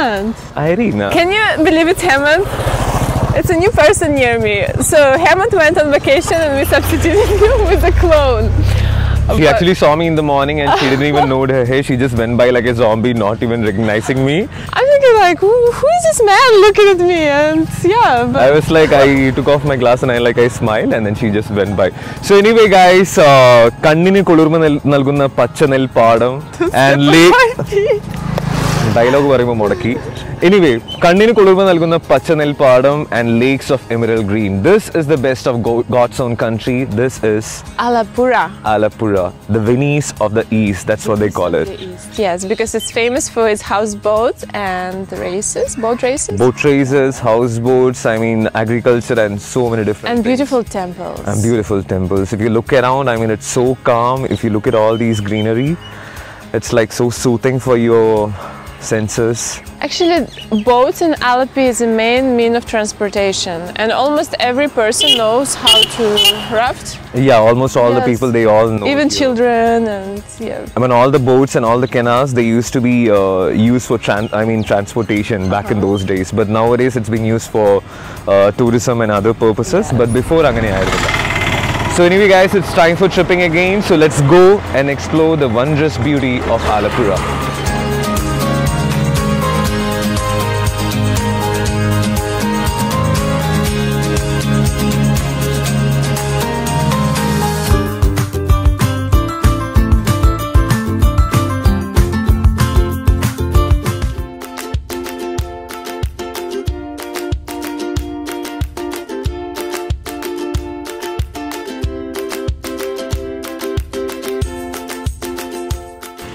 Hemant. Irina. Can you believe it's Hemant? It's a new person near me. So Hemant went on vacation and we substituted him with a clone. She actually saw me in the morning and she didn't even know her hair. She just went by like a zombie, not even recognizing me. I'm thinking like, who is this man looking at me? And yeah, but I was like, I took off my glass and I smiled and then she just went by. So anyway guys, Kanninu Kulurma Nalgunna Pacha Nel Padam and Lake Dialogue Varima Modaki. Anyway, Kanninu Kulurma Nalgunna Pacha Nel Padam and lakes of emerald green. This is the best of God's own country. This is Alapura. Alapura, the Venice of the East. That's what they call it. Yes, because it's famous for its houseboats and races, boat races. Boat races, houseboats, I mean agriculture and so many different and things. Beautiful temples. And beautiful temples. If you look around, I mean it's so calm. If you look at all these greenery, it's like so soothing for your senses. Actually, boats in Alapi is the main mean of transportation and almost every person knows how to raft. Yeah, almost all the people, they all know. Even children and yeah. I mean all the boats and all the canals, they used to be used for transportation back in those days. But nowadays it's being used for tourism and other purposes. But before Angane Ayurveda. So anyway guys, it's time for tripping again. So let's go and explore the wondrous beauty of Alapura.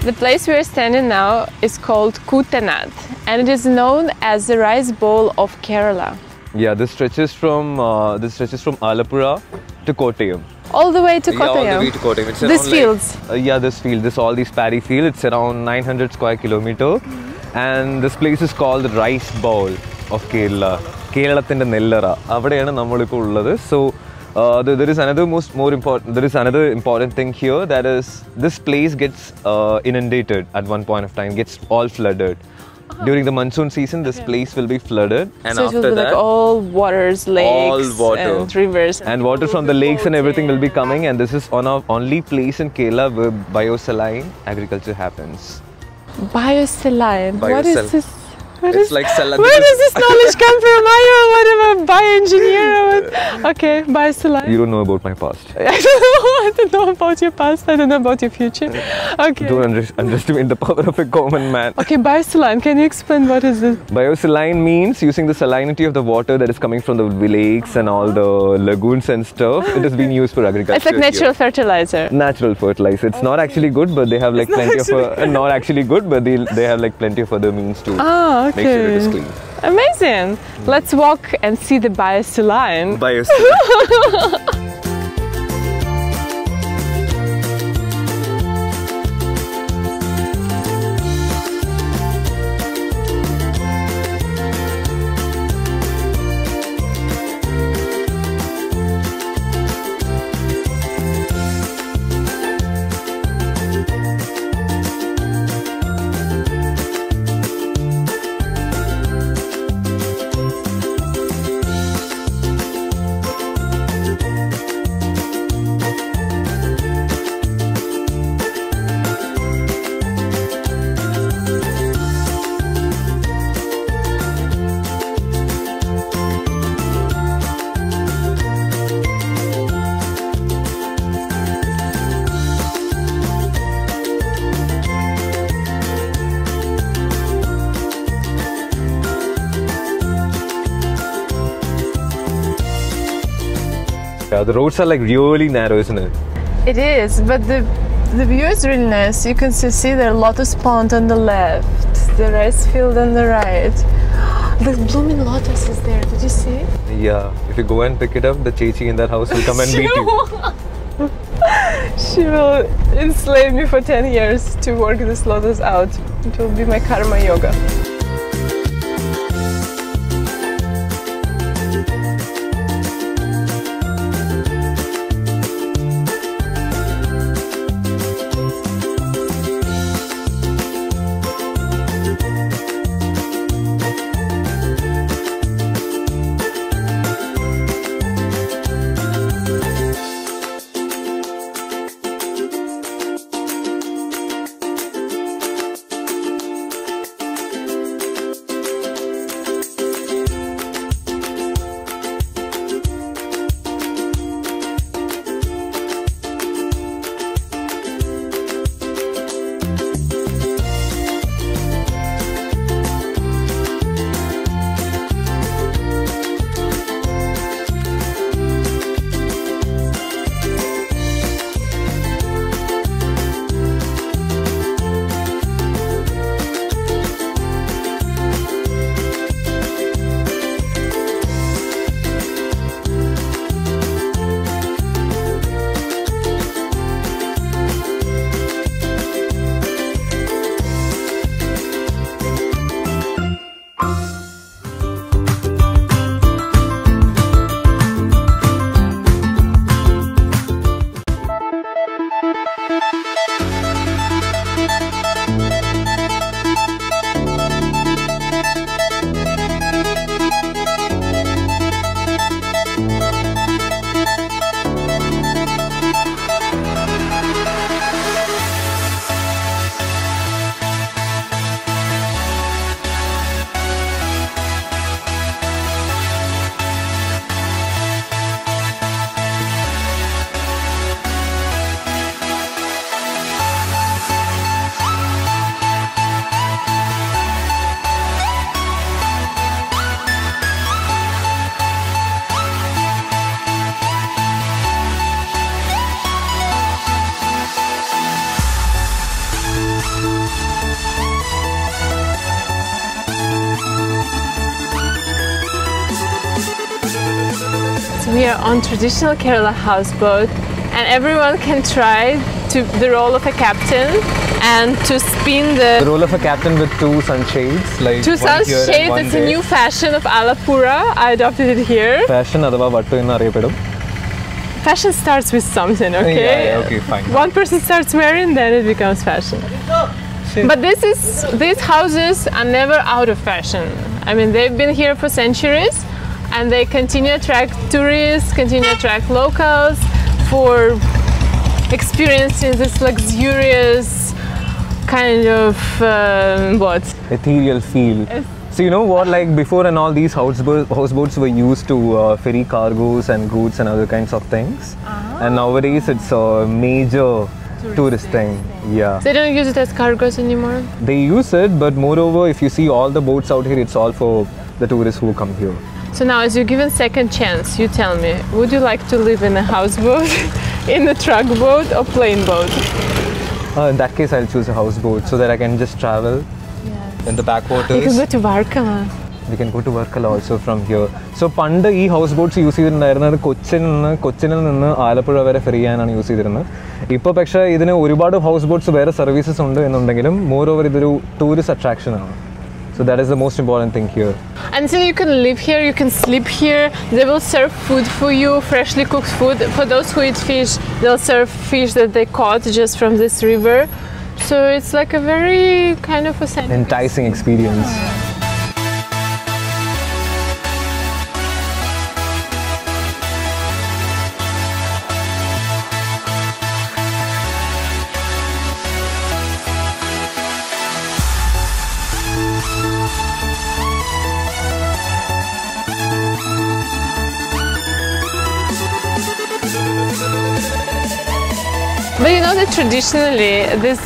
The place we are standing now is called Kuttanad and it is known as the rice bowl of Kerala. Yeah, this stretches from Alapura to Kottayam. All the way to Kottayam? Yeah, all the way to Kottayam. It's this fields? Yeah, this field, all these paddy fields. It's around 900 square kilometer. And this place is called the rice bowl of Kerala. Keralathinte Nellara. Avadeyana nammalippo ullathu. So there is another important thing here, that is this place gets inundated at one point of time, gets all flooded. During the monsoon season, this place will be flooded, and so after it will be that, like all waters, lakes, and rivers. And water from the lakes and everything will be coming, and this is one of only place in Kerala where biosaline agriculture happens. Biosaline? What is this? Where does this knowledge come from? Are you a bioengineer? Okay, biosaline. You don't know about my past. I don't know about your past. I don't know about your future. Okay. Don't underestimate the power of a common man. Okay, biosaline. Can you explain what is this? Biosaline means using the salinity of the water that is coming from the lakes and all the lagoons and stuff. It is being used for agriculture. It's like natural fertilizer. Natural fertilizer. It's not actually good, but they have like plenty of not actually good, but they have like plenty of other means too. Ah, okay. Make sure it is clean. Amazing. Let's walk and see the biosaline. Biosaline. Yeah, the roads are like really narrow, isn't it? It is, but the view is really nice. You can see the lotus pond on the left, the rice field on the right. The blooming lotus is there. Did you see? Yeah. If you go and pick it up, the chechi in that house will come and beat you. She will enslave me for 10 years to work this lotus out. It will be my karma yoga. here on traditional Kerala houseboat, and everyone can try the role of a captain and to spin the role of a captain with two sunshades, like two sunshades. It's a new fashion of Alapura. I adopted it here. Fashion adava vattu ennu ariyapedum. Fashion starts with something, okay? Yeah, okay, fine. One person starts wearing, then it becomes fashion. But these houses are never out of fashion. I mean, they've been here for centuries, and they continue to attract tourists, continue to attract locals for experiencing this luxurious kind of ethereal feel. So you know what, like before and all these houseboats were used to ferry cargoes and goods and other kinds of things. And nowadays it's a major tourist thing. Yeah. They don't use it as cargoes anymore? They use it, but moreover, if you see all the boats out here, it's all for the tourists who come here. So now, as you're given second chance, you tell me, would you like to live in a houseboat, in a truck boat or plain boat? In that case, I'll choose a houseboat so that I can just travel in the backwaters. You can go to Varkala. We can go to Varkala also from here. So, panda ee houseboats use ചെയ്തിട്ടുണ്ടായിരുന്നത് കൊച്ചിനിൽ നിന്ന് ആലപ്പുഴ വരെ free ചെയ്യാനാണ് use ചെയ്തിരുന്നത്. ഇപ്പോൾ പക്ഷേ ഇതിന് ഒരുപാട് house boats വേറെ സർവീസസ് ഉണ്ട് എന്നുണ്ടെങ്കിലും മോർ ഓവർ ഇതൊരു ടൂറിസ്റ്റ് അട്രാക്ഷൻ ആണ്. So that is the most important thing here. And so you can live here, you can sleep here. They will serve food for you, freshly cooked food. For those who eat fish, they'll serve fish that they caught just from this river. So it's like a very kind of a enticing experience. But you know that traditionally these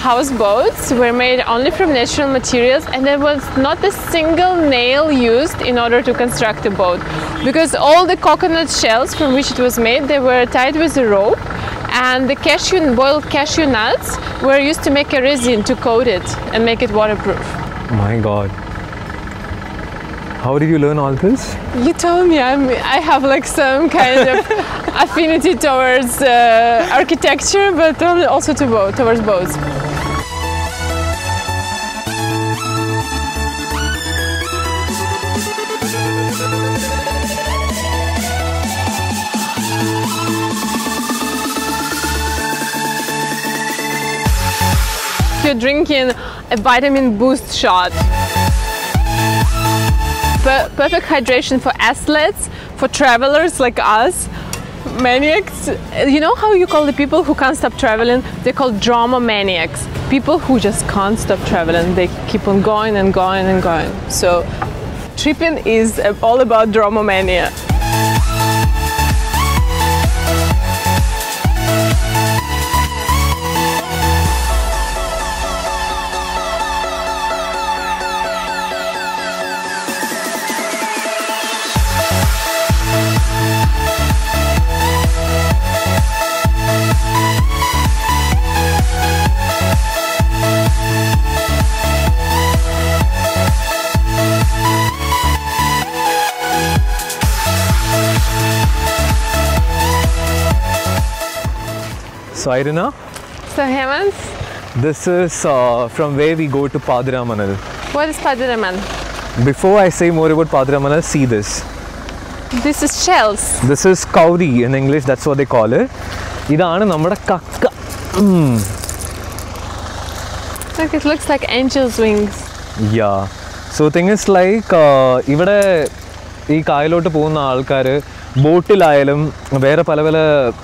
houseboats were made only from natural materials, and there was not a single nail used in order to construct a boat, because all the coconut shells from which it was made, they were tied with a rope, and the boiled cashew nuts were used to make a resin to coat it and make it waterproof. My God. How did you learn all this? You told me. I have like some kind of affinity towards architecture, but also towards boats. You're drinking a vitamin boost shot. Perfect hydration for athletes, for travelers like us, maniacs. You know how you call the people who can't stop traveling? They're called drama maniacs. People who just can't stop traveling. They keep on going and going and going. So tripping is all about drama mania. So Irina, So Hemant, this is from where we go to Padiramanal. what is Padiraman? Before I say more about Padiramanal, see this. This is shells. This is kauri in English, that's what they call it. ഇതാണ് നമ്മുടെ കക്ക. Look, it looks like angel's wings. Yeah. So thing is like ഇവിടെ ഈ കായലോട്ട് പോകുന്ന ആൾക്കാർ ബോട്ടിലായാലും വേറെ പല പല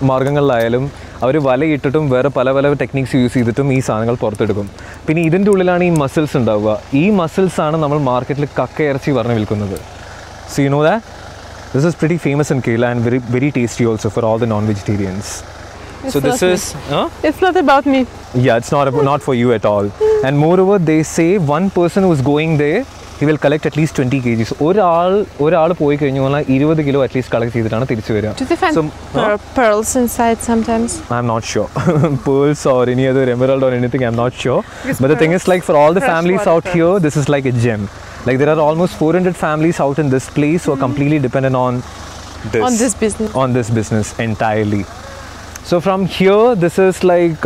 മാർഗ്ഗങ്ങളിലായാലും അവർ വലയിട്ടിട്ടും വേറെ പല പല ടെക്നിക്സ് യൂസ് ചെയ്തിട്ടും ഈ സാധനങ്ങൾ പുറത്തെടുക്കും. പിന്നെ ഇതിൻ്റെ ഉള്ളിലാണ് ഈ മസിൽസ് ഉണ്ടാവുക. ഈ മസിൽസാണ് നമ്മൾ മാർക്കറ്റിൽ കക്ക ഇറച്ചി പറഞ്ഞ് വിൽക്കുന്നത്. So you know that? This is pretty famous in Kerala and very, very tasty also for all the non-vegetarians. So this is... It's not about me. Yeah, it's not for you at all. And moreover, they say one person who is going there, he will collect at least 20 kgs. ഒരാൾ പോയി കഴിഞ്ഞു പറഞ്ഞാൽ 20 kilo at least collect ചെയ്തിട്ടാണ് തിരിച്ചു വരിക. Do they find pearls inside sometimes? I'm not sure. Pearls or any other emerald or anything, I'm not sure. But the thing is, like for all the families out here, this is like a gem. Like there are almost 400 families out in this place who are completely dependent on On this business. On this business entirely. So from here, this is like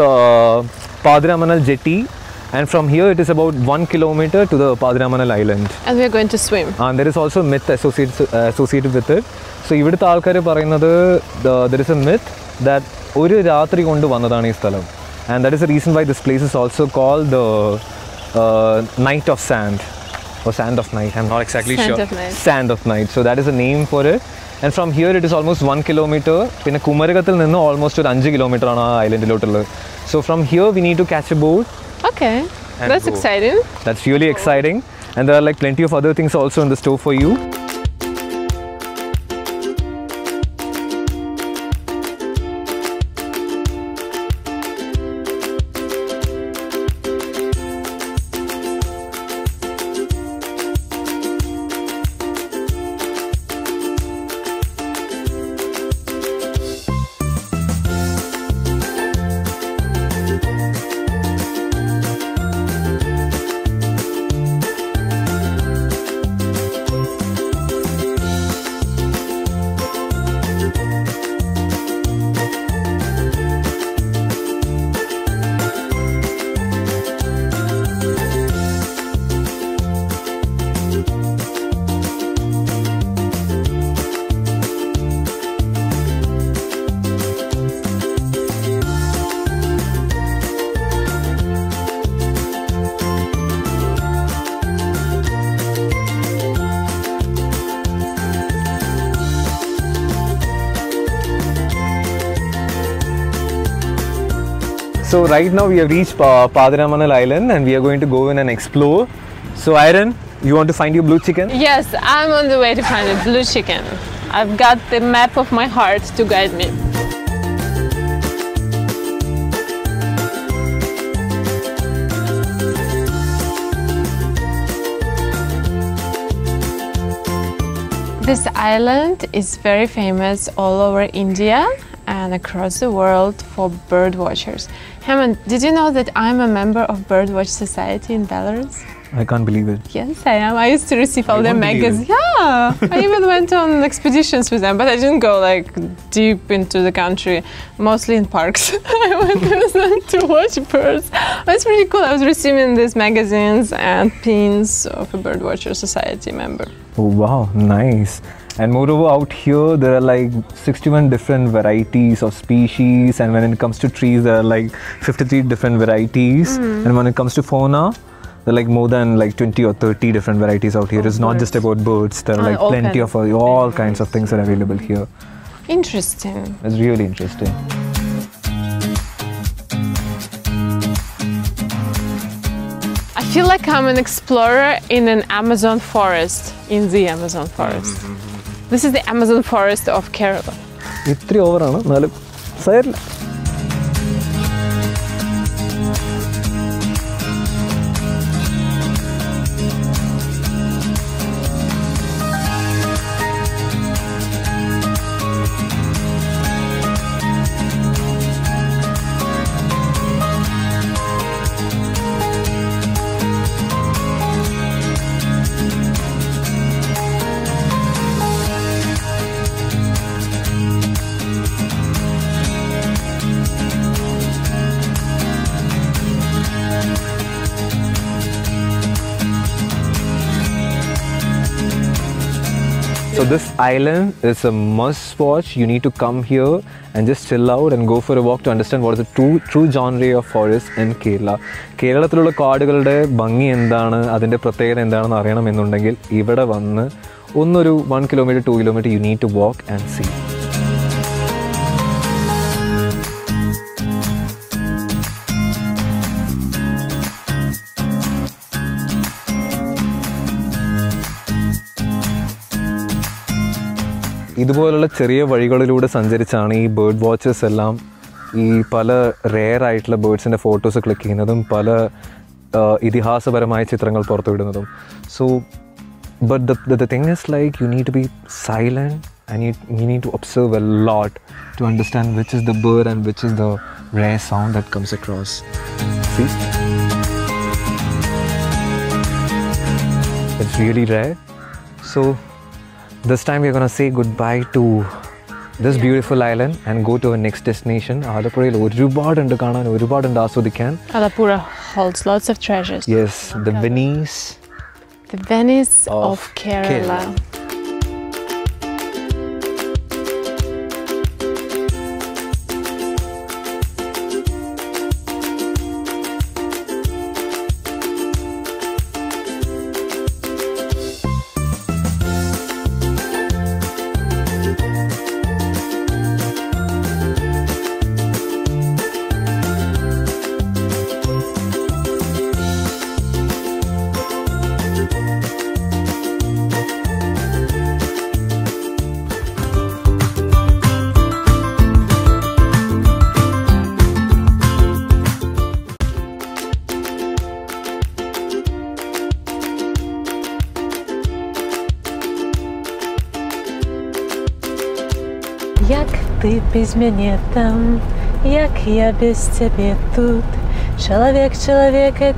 Padiramanal jetty, and from here it is about 1 kilometer to the Padiramanal island. And we are going to swim. And there is also a myth associated with it. So ഇവിടുത്തെ ആൾക്കാർ പറയുന്നത് there is a myth that ഒരു രാത്രി കൊണ്ട് വന്നതാണ് ഈ സ്ഥലം. And that is the reason why this place is also called the Night of Sand or Sand of Night. I'm not exactly sure. Sand of Night. So that is the name for it. And from here it is almost 1 kilometer. പിന്നെ കുമരകത്തിൽ നിന്ന് almost ഒരു 5 kilometer ആണ് ആ ഐലൻഡിലോട്ടുള്ളത്. So from here we need to catch a boat. Okay, that's exciting. That's really exciting. And there are like plenty of other things also in the store for you. So right now we have reached Padiramanal Island and we are going to go in and explore. So Iron, you want to find your blue chicken? Yes, I'm on the way to find a blue chicken. I've got the map of my heart to guide me. This island is very famous all over India and across the world for bird watchers. Hemant, did you know that I'm a member of Birdwatch Society in Belarus? I can't believe it. Yes, I am. I used to receive all their magazines. Yeah, I even went on expeditions with them, but I didn't go like deep into the country, mostly in parks. I went with them to watch birds. It's pretty cool. I was receiving these magazines and pins of a Birdwatcher Society member. Oh wow, nice. And moreover, out here there are like 61 different varieties of species, and when it comes to trees there are like 53 different varieties, and when it comes to fauna there are like more than like 20 or 30 different varieties out here. It's not just about birds, there are like plenty of all kinds of things are available here. Interesting. It's really interesting. I feel like I'm an explorer in an Amazon forest, in the Amazon forest. This is the Amazon forest of Kerala. ഇത്തിരി ഓവറാണ് എന്നാലും സൈഡിൽ. So this island is a must watch. You need to come here and just chill out and go for a walk to understand what is the true genre of forest in Kerala. കേരളത്തിലുള്ള കാടുകളുടെ ഭംഗി എന്താണ്, അതിൻ്റെ പ്രത്യേകത എന്താണെന്ന് അറിയണമെന്നുണ്ടെങ്കിൽ ഇവിടെ വന്ന് ഒന്നൊരു 1 kilometer 2 kilometer you need to walk and see. ഇതുപോലുള്ള ചെറിയ വഴികളിലൂടെ സഞ്ചരിച്ചാണ് ഈ ബേർഡ് വാച്ചേഴ്സ് എല്ലാം ഈ പല റെയർ ആയിട്ടുള്ള ബേർഡ്സിൻ്റെ ഫോട്ടോസ് ക്ലിക്ക് ചെയ്യുന്നതും പല ഇതിഹാസപരമായ ചിത്രങ്ങൾ പുറത്തുവിടുന്നതും. So but the thing is like you need to be silent and you need to observe a lot to understand which is the bird and which is the rare sound that comes across. See? It's really rare. So This time we're going to say goodbye to this beautiful island and go to our next destination. Alappuzhayil ഒരുപാടുണ്ട് കാണാൻ, ഒരുപാടുണ്ട് ആസ്വദിക്കാൻ. Alappuzha holds lots of treasures. Yes, the Venice. The Venice of Kerala. Jak ty bez mnie tam, jak ja bez ciebie тут. Człowiek człowieka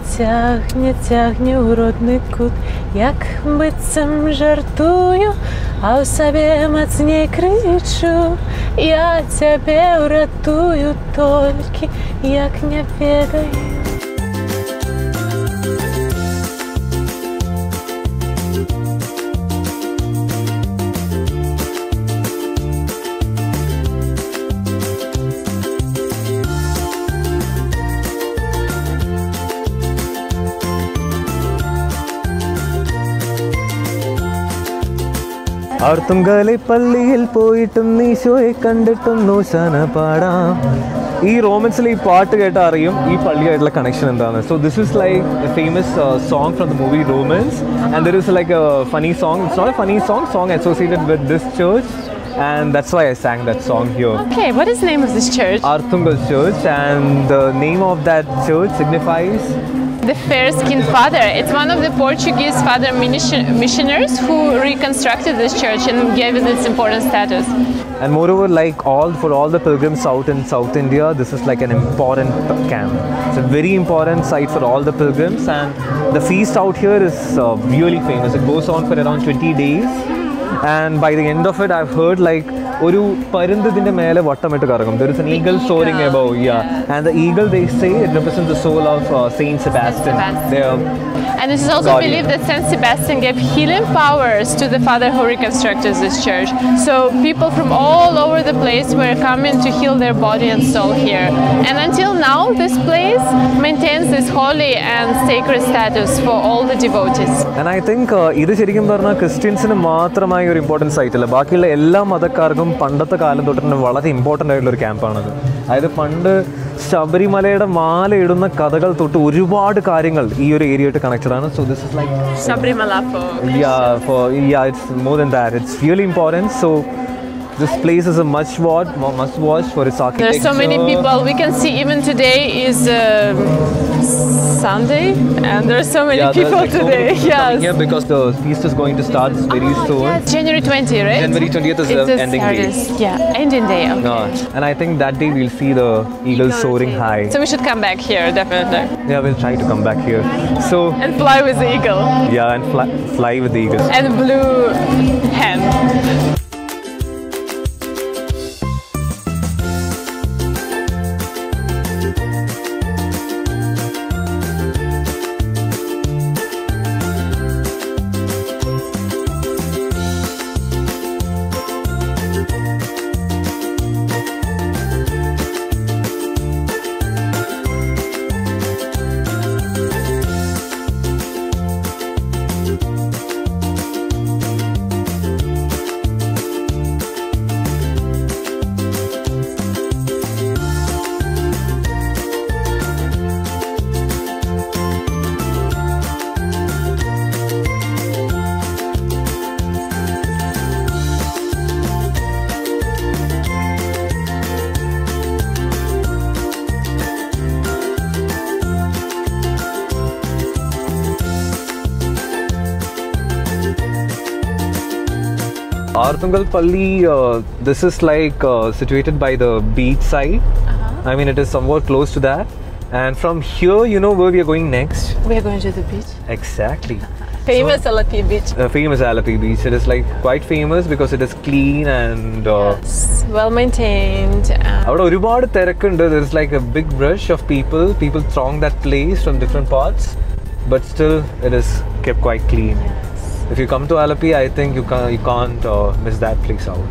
ciągnie urodny kut. Jak bycem żartuję, a w sobie mocniej krzyczę. Ja ciebie uratuję tylko, jak nie wiedaj. ആർത്തുങ്കലെ പള്ളിയിൽ പോയിട്ടും നീശോയെ കണ്ടിട്ടും നോശാന പാടാം. ഈ റോമൻസിൽ ഈ പാട്ട് കേട്ടാൽ അറിയും ഈ പള്ളിയായിട്ടുള്ള കണക്ഷൻ എന്താണ്. So this is like a famous song from the movie Romans and there is like a funny song. It's not a funny song associated with this church. And that's why I sang that song here. Okay, what is the name of this church? Arthungal Church, and the name of that church signifies the fair-skinned father. It's one of the Portuguese father missionaries who reconstructed this church and gave it its important status. And moreover, like for all the pilgrims out in South India, this is like an important camp. It's a very important site for all the pilgrims, and the feast out here is really famous. It goes on for around 20 days. And by the end of it, I've heard like ഒരു പരുന്തതിന്റെ മേലെ വട്ടമിട്ട് കറങ്ങും. There is an eagle soaring above, and the eagle, they say, it represents the soul of Saint Sebastian. And it is also believed that Saint Sebastian gave healing powers to the father who reconstructed this church. So people from all over the place were coming to heal their body and soul here. And until now, this place maintains this holy and sacred status for all the devotees. And I think ഇത് ശരിക്കും പറഞ്ഞാൽ ക്രിസ്ത്യൻസിന് മാത്രമായ ഒരു important site അല്ല. ബാക്കിയുള്ള എല്ലാ മതക്കാർക്കും പണ്ടത്തെ കാലം തൊട്ട് തന്നെ വളരെ ഇമ്പോർട്ടൻ്റ് ആയിട്ടുള്ള ഒരു ക്യാമ്പാണത്. അതായത് പണ്ട് ശബരിമലയുടെ മാല ഇടുന്ന കഥകൾ തൊട്ട് ഒരുപാട് കാര്യങ്ങൾ ഈ ഒരു ഏരിയയായിട്ട് കണക്റ്റഡ് ആണ്. So this is like Sabrimala for it's more than that. It's really important. So this place is a must watch for its architecture. There's so many people. We can see even today is Sunday, and there are so many people today. Yes, here because the feast is going to start very soon. Yes, January 20, right? January 20th is the ending day. Yeah, ending day. Okay. And I think that day we'll see the eagle soaring high. So we should come back here, definitely. Yeah, we'll try to come back here. So and fly with the eagle. Yeah, and fly with the eagle. And blue hen. Arthungal Palli, this is like situated by the beach side. I mean, it is somewhat close to that. And from here, you know where we are going next? We are going to the beach. Exactly. Famous Alapi beach. Famous Alapi beach. It is like quite famous because it is clean and Yes, well maintained. അവിടെ ഒരുപാട് തിരക്കുണ്ട്. There is like a big rush of people. People throng that place from different parts, but still it is kept quite clean. Yes. If you come to Alapi, I think you can't miss that place out.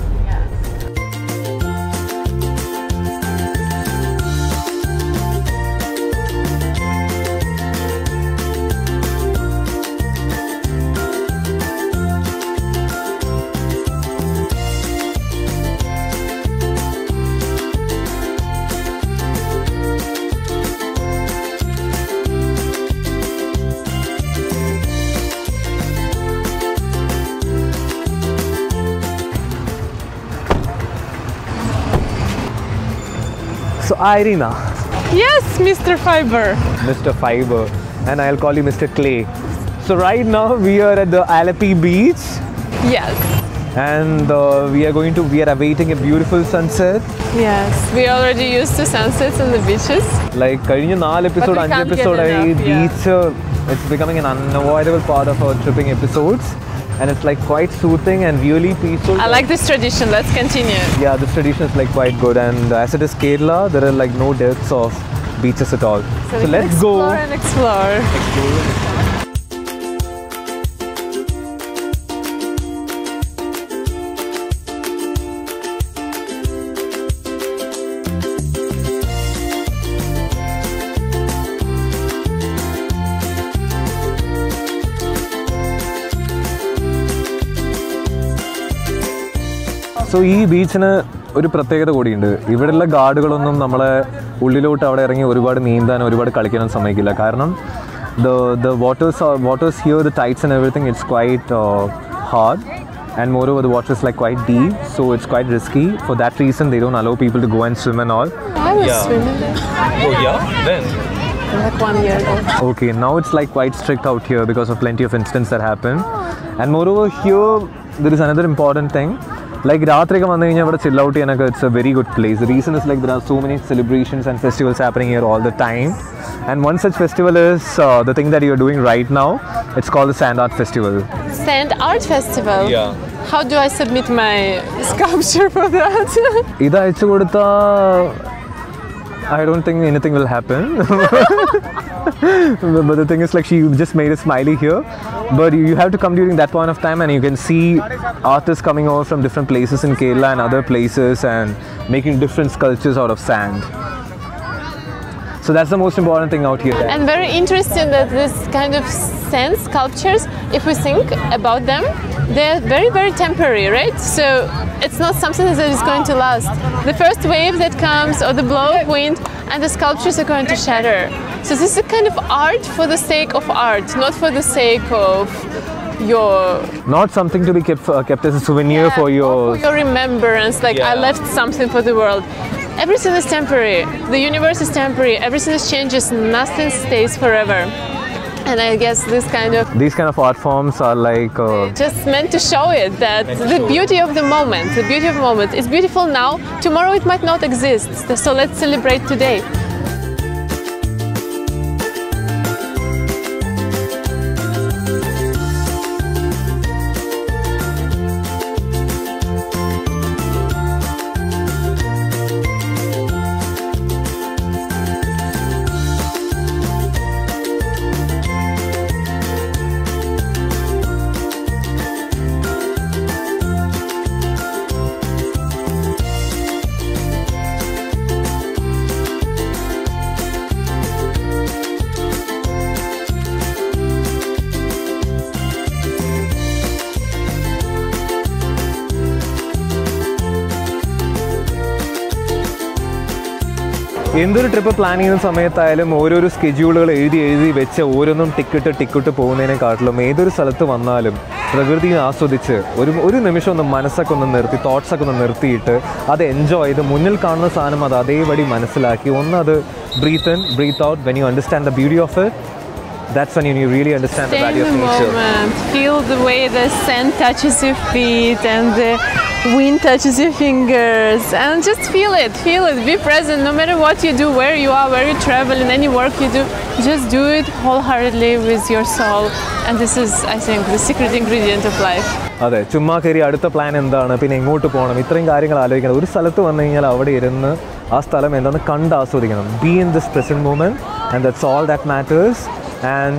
So Irina. Yes, Mr. Fiber. Mr. Fiber, and I'll call you Mr. Clay. So right now we are at the Alapi beach, Yes. and we are awaiting a beautiful sunset. Yes, we already used to sunsets on the beaches. Like കഴിഞ്ഞ 4 episode, we 5 can't get episode ആയി enough, yeah. beach it's becoming an unavoidable part of our tripping episodes, and it's like quite soothing and really peaceful. I like this tradition. Let's continue. Yeah, this tradition is like quite good, and as it is Kerala, there are like no dearths of beaches at all. So we can let's explore and explore. So ഈ ബീച്ചിന് ഒരു പ്രത്യേകത കൂടിയുണ്ട്. ഇവിടെയുള്ള ഗാർഡുകളൊന്നും നമ്മളെ ഉള്ളിലോട്ട് അവിടെ ഇറങ്ങി ഒരുപാട് നീന്താൻ ഒരുപാട് കളിക്കാനും സമ്മതിക്കില്ല. കാരണം the waters here, the tides and everything, it's quite hard, and moreover the water is like quite deep, so it's quite risky. For that reason they don't allow people to go and swim and all. I was swimming there. Oh yeah, when? Like 1 year ago. Okay, now it's like quite strict out here because of plenty of incidents that happen. And moreover here there is another important thing. Like രാത്രിയൊക്കെ വന്നു കഴിഞ്ഞാൽ ഇവിടെ chill out ചെയ്യാനൊക്കെ it's a very good place. The reason is like there are so many celebrations and festivals happening here all the time. And one such festival is the thing that you're doing right now. It's called the Sand Art Festival. Sand Art Festival? Yeah. How do I submit my sculpture for that? ഇത് അയച്ചു കൊടുത്താൽ I don't think anything will happen. But the thing is like she just made a smiley here. But you have to come during that point of time, and you can see artists coming over from different places in Kerala and other places and making different sculptures out of sand. So that's the most important thing out here. And very interesting that this kind of sand sculptures, if we think about them, they're very, very temporary, right? So it's not something that is going to last. The first wave that comes or the blow of wind and the sculptures are going to shatter. So this is a kind of art for the sake of art, not for the sake of your... Not something to be kept as a souvenir for your... or for your remembrance, like I left something for the world. Everything is temporary. The universe is temporary. Everything changes. Nothing stays forever. And I guess these kind of art forms are like just meant to show it that the beauty of the moment, is beautiful now. Tomorrow it might not exist. So let's celebrate today. എന്തൊരു trip plan ചെയ്യുന്ന സമയത്തായാലും ഓരോരോ സ്കെഡ്യൂളുകൾ എഴുതി വെച്ച് ഓരോന്നും ടിക്കിട്ട് പോകുന്നതിനെക്കാട്ടിലും ഏതൊരു സ്ഥലത്ത് വന്നാലും പ്രകൃതിയെ ആസ്വദിച്ച് ഒരു നിമിഷം ഒന്ന് മനസ്സൊക്കെ ഒന്ന് നിർത്തി തോട്ട്സൊക്കെ ഒന്ന് നിർത്തിയിട്ട് അത് എൻജോയ് ചെയ്ത് മുന്നിൽ കാണുന്ന സാധനം അത് അതേപടി മനസ്സിലാക്കി അത് breathe in, breathe out. When you understand the beauty of it, that's when you really understand the value of nature. Moment. Feel the way the sand touches your feet and the wind touches your fingers, and just feel it, be present. No matter what you do, where you are, where you travel, in any work you do, just do it wholeheartedly with your soul. And this is, I think, the secret ingredient of life. അതെ, ചുമ്മാ കയറി അടുത്ത plan എന്താണ്, പിന്നെ എങ്ങോട്ട് പോകണം, ഇത്രയും കാര്യങ്ങൾ ആലോചിക്കണം. ഒരു സ്ഥലത്ത് വന്നു കഴിഞ്ഞാൽ അവിടെ ഇരുന്ന് ആ സ്ഥലം എന്താണെന്ന് കണ്ട് ആസ്വദിക്കണം. Be in this present moment, and that's all that matters. And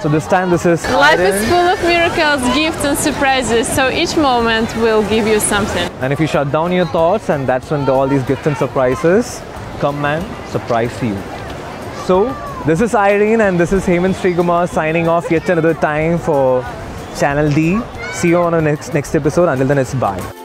so this time this is life is full of miracles, gifts and surprises, so each moment will give you something. And if you shut down your thoughts, and that's when all these gifts and surprises come and surprise you. So this is Irene and this is Hemant Srikumar signing off yet another time for Channel D. See you on the next episode. Until then, it's bye.